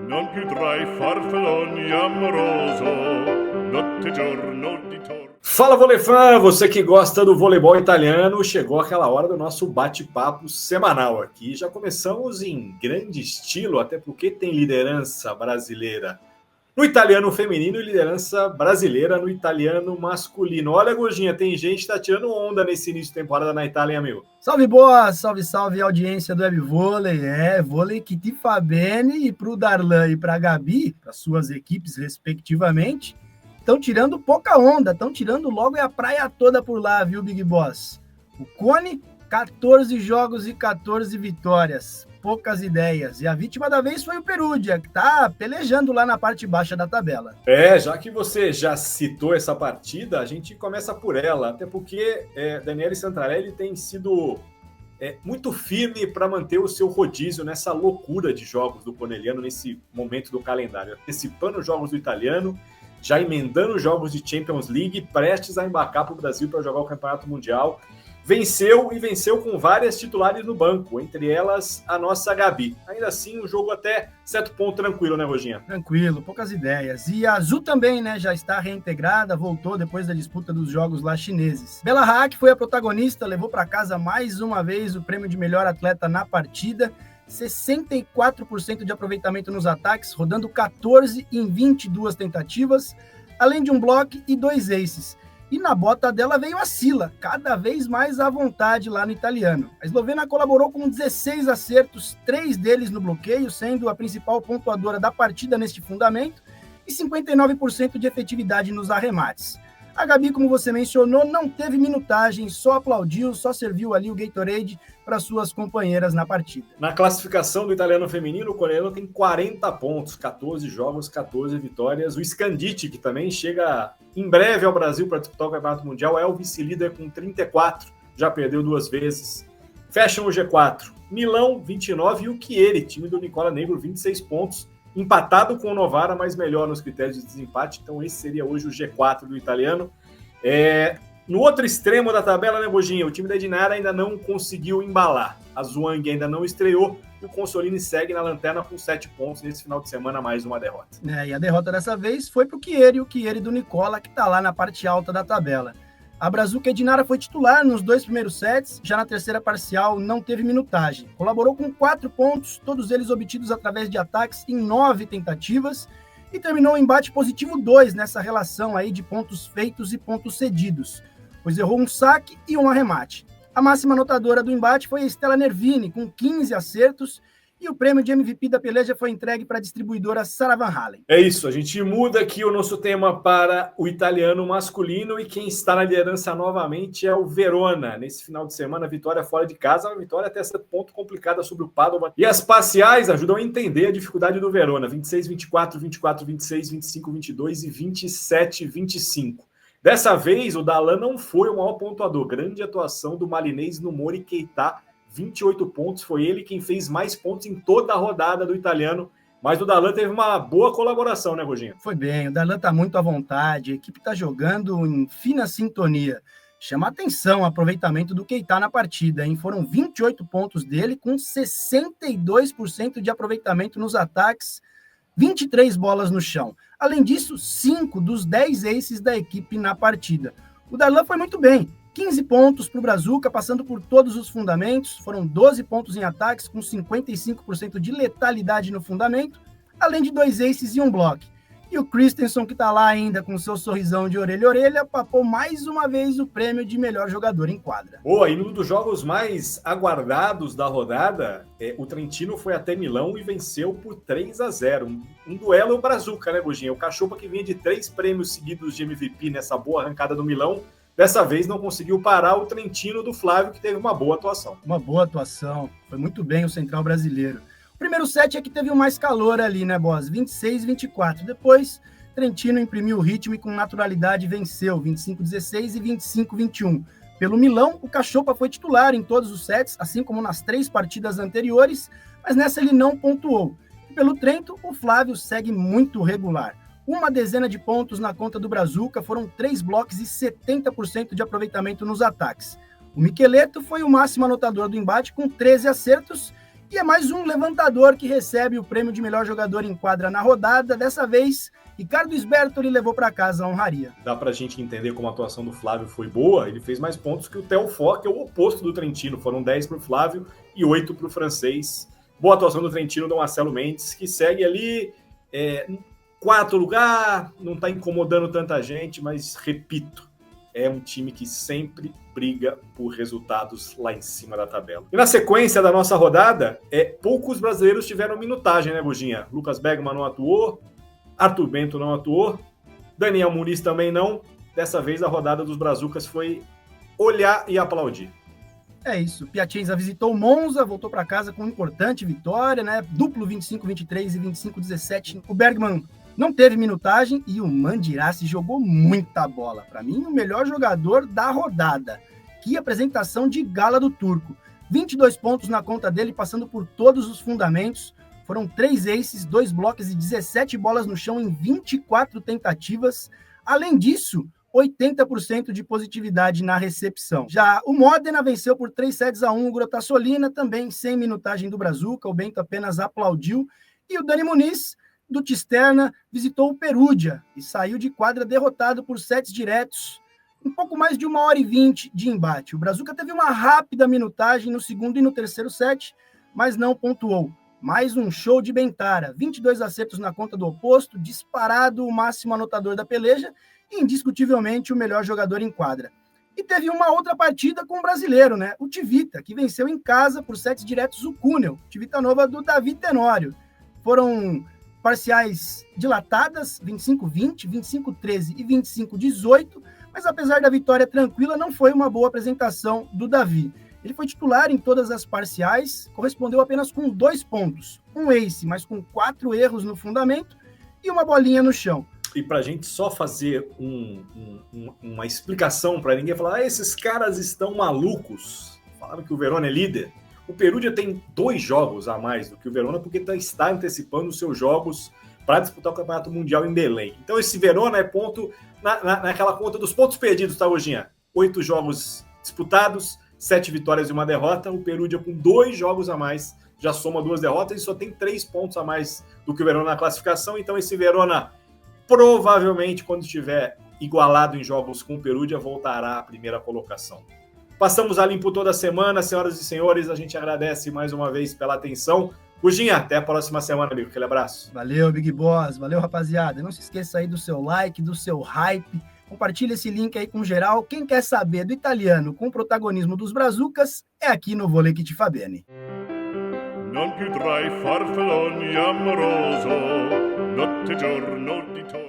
non più tra i farfalloni amoroso, notte e giorno di torno. Fala, vôleifã! Você que gosta do voleibol italiano, chegou aquela hora do nosso bate-papo semanal aqui. Já começamos em grande estilo, até porque tem liderança brasileira no italiano feminino e liderança brasileira no italiano masculino. Olha, Gojinha, tem gente que tá tirando onda nesse início de temporada na Itália, amigo. Salve boa, salve audiência do Web Vôlei. Vôlei que ti fa bene, e pro Darlan e pra Gabi, para suas equipes respectivamente, estão tirando pouca onda, estão tirando logo a praia toda por lá, viu, Big Boss? O Cone, 14 jogos e 14 vitórias, poucas ideias. E a vítima da vez foi o Perugia, que tá pelejando lá na parte baixa da tabela. Já que você já citou essa partida, a gente começa por ela, até porque Daniele Santarelli tem sido muito firme para manter o seu rodízio nessa loucura de jogos do Corneliano nesse momento do calendário, antecipando os jogos do italiano, já emendando os jogos de Champions League, prestes a embarcar para o Brasil para jogar o Campeonato Mundial. Venceu com várias titulares no banco, entre elas a nossa Gabi. Ainda assim, um jogo até certo ponto tranquilo, né, Roginha? Tranquilo, poucas ideias. E a Azul também, né, já está reintegrada, voltou depois da disputa dos jogos lá chineses. Bella Hack foi a protagonista, levou para casa mais uma vez o prêmio de melhor atleta na partida. 64% de aproveitamento nos ataques, rodando 14 em 22 tentativas, além de um bloco e 2 aces. E na bota dela veio a Sila, cada vez mais à vontade lá no italiano. A eslovena colaborou com 16 acertos, 3 deles no bloqueio, sendo a principal pontuadora da partida neste fundamento, e 59% de efetividade nos arremates. A Gabi, como você mencionou, não teve minutagem, só aplaudiu, só serviu ali o Gatorade para suas companheiras na partida. Na classificação do italiano feminino, o coreano tem 40 pontos, 14 jogos, 14 vitórias. O Scanditi, que também chega em breve ao Brasil para disputar o Campeonato Mundial, é o vice-líder com 34, já perdeu 2 vezes. Fecham o G4, Milão, 29, e o Chieri, time do Nicola Negro, 26 pontos. Empatado com o Novara, mas melhor nos critérios de desempate. Então esse seria hoje o G4 do italiano. No outro extremo da tabela, né, Bojinha? O time da Dinara ainda não conseguiu embalar. A Zhuang ainda não estreou. E o Consolini segue na lanterna com 7 pontos nesse final de semana, mais uma derrota. E a derrota dessa vez foi para o Chieri do Nicola, que está lá na parte alta da tabela. A Brazuca Dinara foi titular nos 2 primeiros sets, já na terceira parcial não teve minutagem. Colaborou com 4 pontos, todos eles obtidos através de ataques em 9 tentativas, e terminou o embate positivo 2 nessa relação aí de pontos feitos e pontos cedidos, pois errou um saque e um arremate. A máxima anotadora do embate foi a Stella Nervini, com 15 acertos, e o prêmio de MVP da peleja foi entregue para a distribuidora Sarah Van Halen. É isso, a gente muda aqui o nosso tema para o italiano masculino, e quem está na liderança novamente é o Verona. Nesse final de semana, vitória fora de casa, uma vitória até esse ponto complicada sobre o Padova. E as parciais ajudam a entender a dificuldade do Verona, 26-24, 24-26, 25-22 e 27-25. Dessa vez, o Darlan não foi o maior pontuador. Grande atuação do malinês Numori Keita, 28 pontos, foi ele quem fez mais pontos em toda a rodada do italiano, mas o Darlan teve uma boa colaboração, né, Gojinha? Foi bem, o Darlan está muito à vontade, a equipe está jogando em fina sintonia. Chama atenção o aproveitamento do Keita na partida, hein? Foram 28 pontos dele, com 62% de aproveitamento nos ataques, 23 bolas no chão. Além disso, 5 dos 10 aces da equipe na partida. O Darlan foi muito bem, 15 pontos para o Brazuca, passando por todos os fundamentos, foram 12 pontos em ataques, com 55% de letalidade no fundamento, além de 2 aces e um bloco. E o Christensen, que está lá ainda com seu sorrisão de orelha a orelha, papou mais uma vez o prêmio de melhor jogador em quadra. E num dos jogos mais aguardados da rodada, o Trentino foi até Milão e venceu por 3-0. Um duelo Brazuca, né, Gojinha? O Cachopa, que vinha de 3 prêmios seguidos de MVP nessa boa arrancada do Milão, dessa vez não conseguiu parar o Trentino do Flávio, que teve uma boa atuação. Uma boa atuação, foi muito bem o central brasileiro. O primeiro set é que teve o mais calor ali, né, boss? 26-24. Depois, Trentino imprimiu o ritmo e com naturalidade venceu, 25-16 e 25-21. Pelo Milão, o Cachopa foi titular em todos os sets, assim como nas 3 partidas anteriores, mas nessa ele não pontuou. E pelo Trento, o Flávio segue muito regular. Uma dezena de pontos na conta do Brazuca, foram 3 blocos e 70% de aproveitamento nos ataques. O Micheleto foi o máximo anotador do embate com 13 acertos E é mais um levantador que recebe o prêmio de melhor jogador em quadra na rodada. Dessa vez, Ricardo Sbertoli levou para casa a honraria. Dá pra gente entender como a atuação do Flávio foi boa. Ele fez mais pontos que o Theo Fort, que é o oposto do Trentino. Foram 10 pro Flávio e 8 pro francês. Boa atuação do Trentino, do Marcelo Mendes, que segue ali quarto lugar, não tá incomodando tanta gente, mas, repito, é um time que sempre briga por resultados lá em cima da tabela. E na sequência da nossa rodada, poucos brasileiros tiveram minutagem, né, Buginha? Lucas Bergman não atuou, Arthur Bento não atuou, Daniel Muniz também não. Dessa vez a rodada dos Brazucas foi olhar e aplaudir. É isso, Piacenza visitou o Monza, voltou para casa com uma importante vitória, né? Duplo 25-23 e 25-17. O Bergman não teve minutagem e o Mandirassi jogou muita bola. Para mim, o melhor jogador da rodada. Que apresentação de gala do turco. 22 pontos na conta dele, passando por todos os fundamentos. Foram 3 aces, 2 blocos e 17 bolas no chão em 24 tentativas. Além disso, 80% de positividade na recepção. Já o Modena venceu por 3-1 o Grotassolina, também sem minutagem do Brazuca. O Bento apenas aplaudiu. E o Dani Muniz, do Cisterna, visitou o Perugia e saiu de quadra derrotado por sets diretos, um pouco mais de 1h20 de embate. O Brazuca teve uma rápida minutagem no segundo e no terceiro set, mas não pontuou. Mais um show de Bentara, 22 acertos na conta do oposto, disparado o máximo anotador da peleja e indiscutivelmente o melhor jogador em quadra. E teve uma outra partida com o brasileiro, né? O Tivita, que venceu em casa por sets diretos o Cuneo, Tivita Nova do Davi Tenório. Foram parciais dilatadas, 25-20, 25-13 e 25-18, mas apesar da vitória tranquila, não foi uma boa apresentação do Davi. Ele foi titular em todas as parciais, correspondeu apenas com 2 pontos, um ace, mas com 4 erros no fundamento e uma bolinha no chão. E para a gente só fazer uma explicação para ninguém falar, esses caras estão malucos, falaram que o Verona é líder. O Perugia tem 2 jogos a mais do que o Verona, porque está antecipando os seus jogos para disputar o Campeonato Mundial em Belém. Então esse Verona é ponto naquela conta dos pontos perdidos, tá, Roginha? 8 jogos disputados, 7 vitórias e 1 derrota. O Perugia com 2 jogos a mais já soma 2 derrotas e só tem 3 pontos a mais do que o Verona na classificação. Então esse Verona, provavelmente, quando estiver igualado em jogos com o Perugia, voltará à primeira colocação. Passamos a limpo toda semana, senhoras e senhores. A gente agradece mais uma vez pela atenção. Guginha, até a próxima semana, amigo. Aquele abraço. Valeu, Big Boss. Valeu, rapaziada. Não se esqueça aí do seu like, do seu hype. Compartilha esse link aí com geral. Quem quer saber do italiano com o protagonismo dos Brazucas é aqui no Volley Kit Fabiani. Non più tra i farfalloni amoroso, notte e giorno di torno.